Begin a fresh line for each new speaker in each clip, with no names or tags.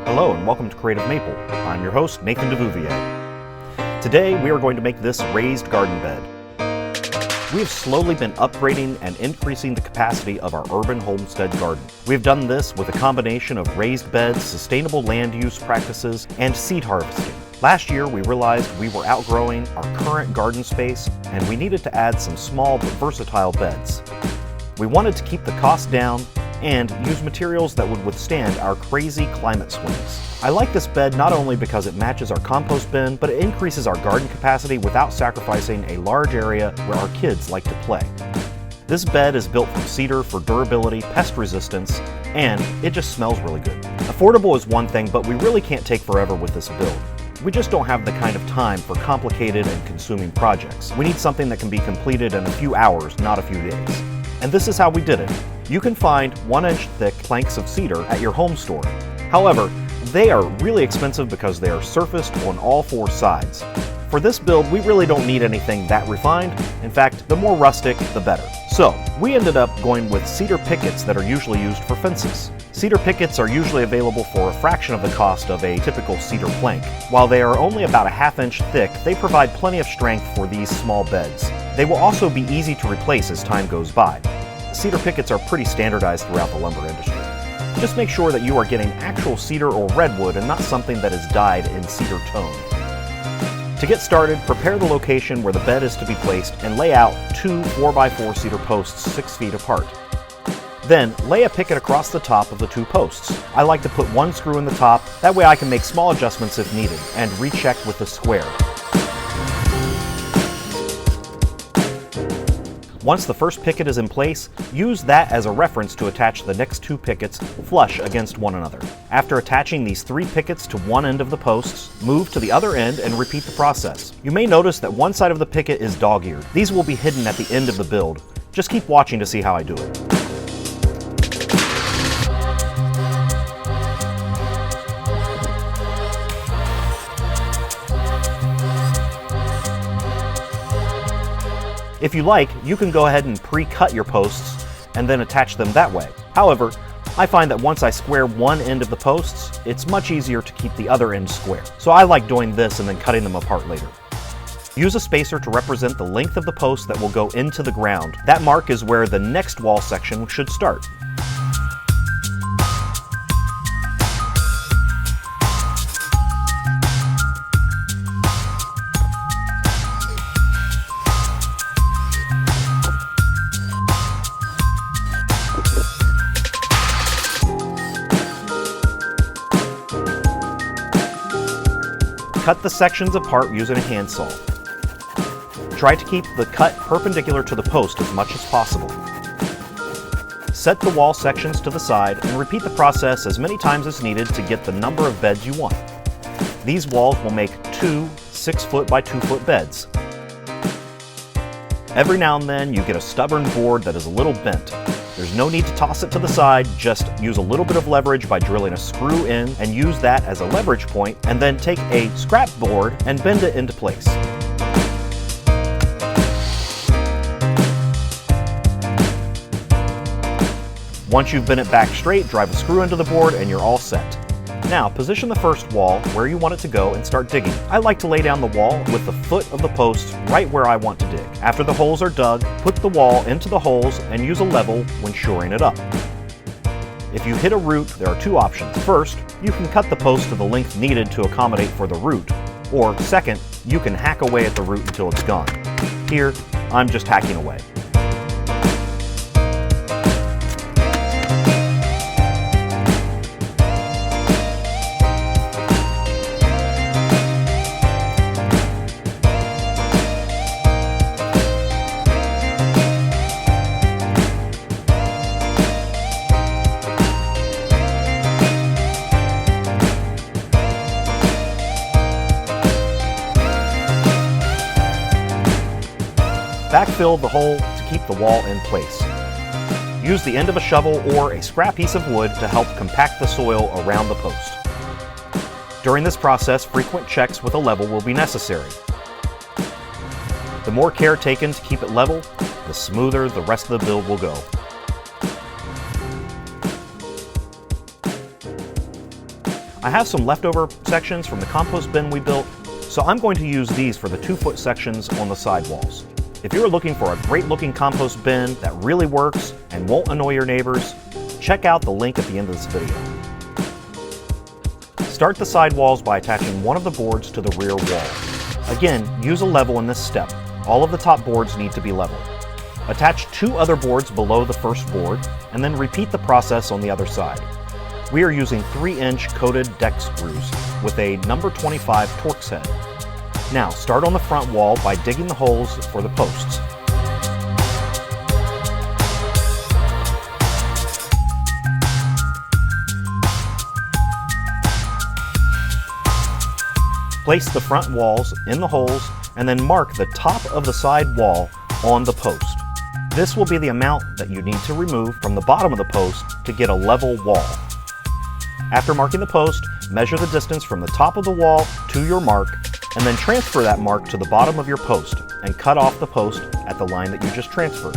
Hello and welcome to Creative Maple. I'm your host, Nathan DeVouvier. Today we are going to make this raised garden bed. We have slowly been upgrading and increasing the capacity of our urban homestead garden. We have done this with a combination of raised beds, sustainable land use practices, and seed harvesting. Last year we realized we were outgrowing our current garden space and we needed to add some small but versatile beds. We wanted to keep the cost down and use materials that would withstand our crazy climate swings. I like this bed not only because it matches our compost bin, but it increases our garden capacity without sacrificing a large area where our kids like to play. This bed is built from cedar for durability, pest resistance, and it just smells really good. Affordable is one thing, but we really can't take forever with this build. We just don't have the kind of time for complicated and consuming projects. We need something that can be completed in a few hours, not a few days. And this is how we did it. You can find 1-inch thick planks of cedar at your home store. However, they are really expensive because they are surfaced on all four sides. For this build, we really don't need anything that refined. In fact, the more rustic, the better. So, we ended up going with cedar pickets that are usually used for fences. Cedar pickets are usually available for a fraction of the cost of a typical cedar plank. While they are only about a 1/2 inch thick, they provide plenty of strength for these small beds. They will also be easy to replace as time goes by. Cedar pickets are pretty standardized throughout the lumber industry. Just make sure that you are getting actual cedar or redwood and not something that is dyed in cedar tone. To get started, prepare the location where the bed is to be placed and lay out 2 4x4 cedar posts 6 feet apart. Then, lay a picket across the top of the 2 posts. I like to put 1 screw in the top, that way I can make small adjustments if needed, and recheck with the square. Once the first picket is in place, use that as a reference to attach the next 2 pickets flush against one another. After attaching these 3 pickets to one end of the posts, move to the other end and repeat the process. You may notice that one side of the picket is dog-eared. These will be hidden at the end of the build. Just keep watching to see how I do it. If you like, you can go ahead and pre-cut your posts and then attach them that way. However, I find that once I square one end of the posts, it's much easier to keep the other end square. So I like doing this and then cutting them apart later. Use a spacer to represent the length of the post that will go into the ground. That mark is where the next wall section should start. Cut the sections apart using a handsaw. Try to keep the cut perpendicular to the post as much as possible. Set the wall sections to the side and repeat the process as many times as needed to get the number of beds you want. These walls will make 2 6-foot by 2-foot beds. Every now and then you get a stubborn board that is a little bent. There's no need to toss it to the side, just use a little bit of leverage by drilling a screw in and use that as a leverage point, and then take a scrap board and bend it into place. Once you've bent it back straight, drive a screw into the board and you're all set. Now, position the first wall where you want it to go and start digging. I like to lay down the wall with the foot of the post right where I want to dig. After the holes are dug, put the wall into the holes and use a level when shoring it up. If you hit a root, there are 2 options. First, you can cut the post to the length needed to accommodate for the root. Or second, you can hack away at the root until it's gone. Here, I'm just hacking away. Backfill the hole to keep the wall in place. Use the end of a shovel or a scrap piece of wood to help compact the soil around the post. During this process, frequent checks with a level will be necessary. The more care taken to keep it level, the smoother the rest of the build will go. I have some leftover sections from the compost bin we built, so I'm going to use these for the 2-foot sections on the sidewalls. If you're looking for a great looking compost bin that really works and won't annoy your neighbors, check out the link at the end of this video. Start the sidewalls by attaching one of the boards to the rear wall. Again, use a level in this step. All of the top boards need to be level. Attach 2 other boards below the first board, and then repeat the process on the other side. We are using 3-inch coated deck screws with a number 25 Torx head. Now start on the front wall by digging the holes for the posts. Place the front walls in the holes and then mark the top of the side wall on the post. This will be the amount that you need to remove from the bottom of the post to get a level wall. After marking the post, measure the distance from the top of the wall to your mark, and then transfer that mark to the bottom of your post and cut off the post at the line that you just transferred.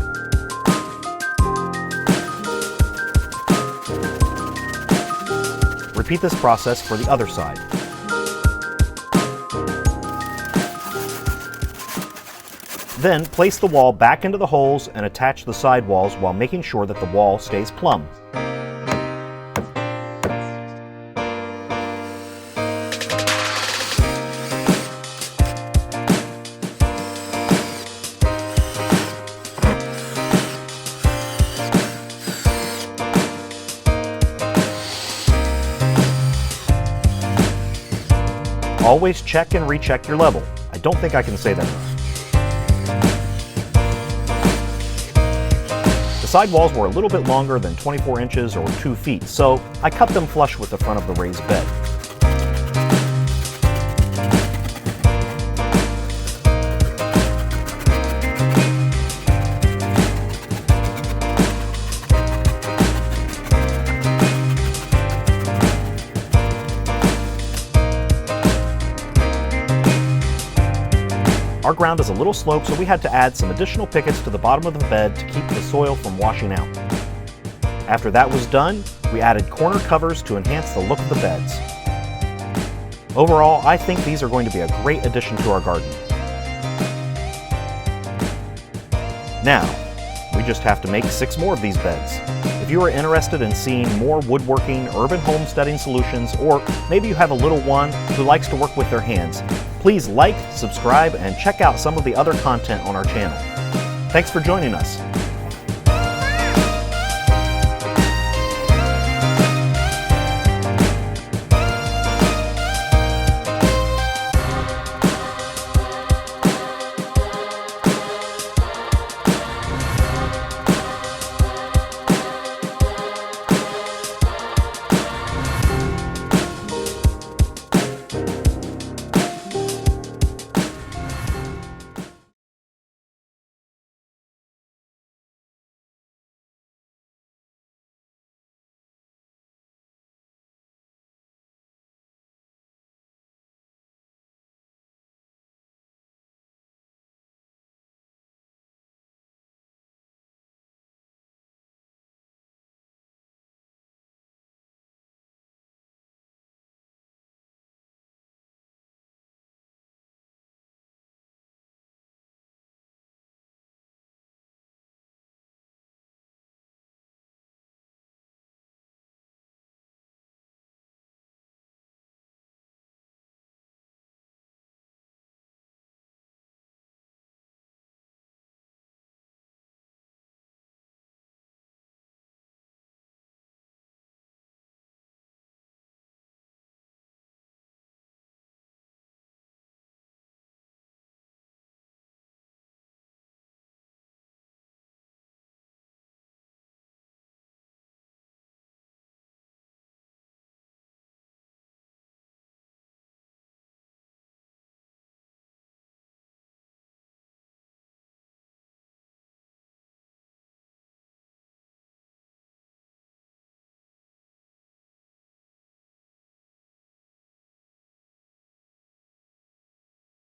Repeat this process for the other side. Then place the wall back into the holes and attach the side walls while making sure that the wall stays plumb. Always check and recheck your level. I don't think I can say that enough. The sidewalls were a little bit longer than 24 inches or 2 feet, so I cut them flush with the front of the raised bed. Our ground is a little sloped, so we had to add some additional pickets to the bottom of the bed to keep the soil from washing out. After that was done, we added corner covers to enhance the look of the beds. Overall, I think these are going to be a great addition to our garden. Now, we just have to make 6 more of these beds. If you are interested in seeing more woodworking, urban homesteading solutions, or maybe you have a little one who likes to work with their hands, please like, subscribe, and check out some of the other content on our channel. Thanks for joining us.